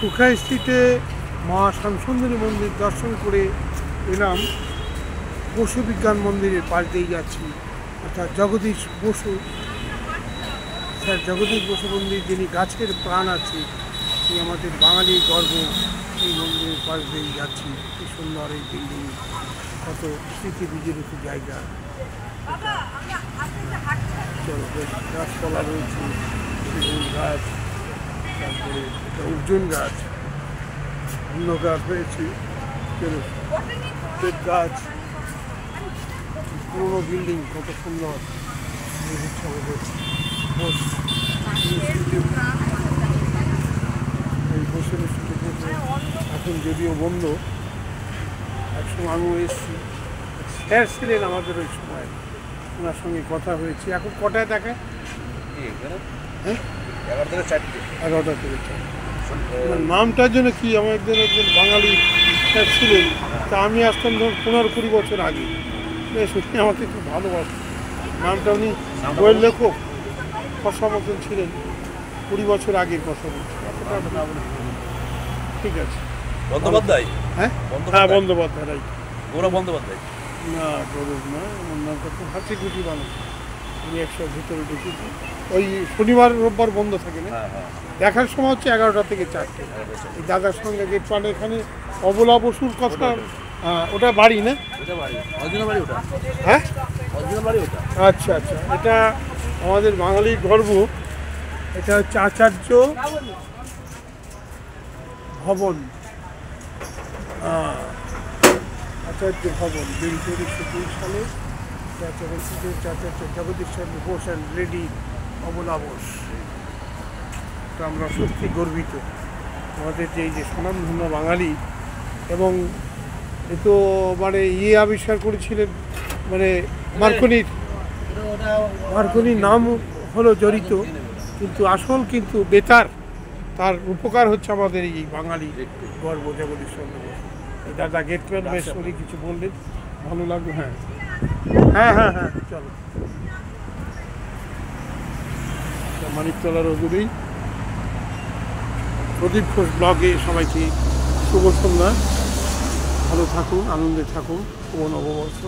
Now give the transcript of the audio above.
সুখা স্ট্রিটে মা শ্যামসুন্দরী মন্দির দর্শন করে এলাম। বসু বিজ্ঞান মন্দিরের পাশ দিয়ে যাচ্ছি, অর্থাৎ জগদীশ বসু, স্যার জগদীশ বসু মন্দির, যিনি গাছের প্রাণ আছে, এই আমাদের বাঙালির গর্ব। এই মন্দিরের পাশ দিয়ে যাচ্ছি। কি সুন্দর এই বিল্ডিং, কত স্মৃতি বিজড়িত জায়গা। চলো, বেশ গাছপালা রয়েছে, সেগুন গাছ, তারপরে অর্জুন গাছ, অন্য গাছ রয়েছে, বেত গাছ, পুরোনো বিল্ডিং, কত সুন্দর। এই বসে এখন যদিও বন্ধ, একসময় আমিও এসেছি। স্যার ছিলেন আমাদের ওই সময়, ওনার সঙ্গে কথা হয়েছে। এখন কটায় দেখায়? হ্যাঁ, 11টা থেকে 4। নামটার জন্য কি, আমাদের একজন বাঙালি স্যার ছিলেন, তা আমি আসতাম ধর 15-20 বছর আগে। বেশ উনি আমাকে খুব ভালোবাসতেন। নামটা উনি বইয়ের লেখক খসা মতন ছিলেন, 20 বছর আগের কথা বলছি। ঠিক আছে। বন্দ্যোপাধ্যায়? হ্যাঁ হ্যাঁ, বন্দ্যোপাধ্যায়, রাইট। গৌরব বন্দ্যোপাধ্যায় না, গৌরব না, আমার নামটা খুব হাসি খুশি মানুষ। আমি একশো ভিতরে ঢুকেছি। ওই শনিবার রোববার বন্ধ থাকে না, দেখার সময় হচ্ছে 11টা থেকে 4টে। এই দাদার সঙ্গে গেট পান এখানে অবলা বসুর কথা, ওটা বাড়ি না? হ্যাঁ, আচ্ছা আচ্ছা, এটা আমাদের বাঙালির গর্ব। এটা হচ্ছে আচার্য ভবন, আচার্য ভবন, বিল্ড 1902 সালে। আচার্য জগদীশ চন্দ্র বোস অ্যান্ড লেডি অবলা বোস। এটা আমরা সত্যি গর্বিত, আমাদের যে এই যে স্বনামধন্য বাঙালি। এবং এ তো মানে আবিষ্কার করেছিলেন, মানে মার্কনির নাম হলো জড়িত, কিন্তু আসল কিন্তু বেতার, তার উপকার হচ্ছে আমাদের এই বাঙালি গর্ব জগদীশ চন্দ্র বোস। এই দাদা গেটম্যান বেশ উনি কিছু বললেন, ভালো লাগলো। হ্যাঁ হ্যাঁ হ্যাঁ হ্যাঁ, চলো। মানিকতলার অদূরেই প্রদীপ ঘোষ ব্লগে সবাইকে শুভ সন্ধ্যা। ভালো থাকুন, আনন্দে থাকুন, শুভ নববর্ষ।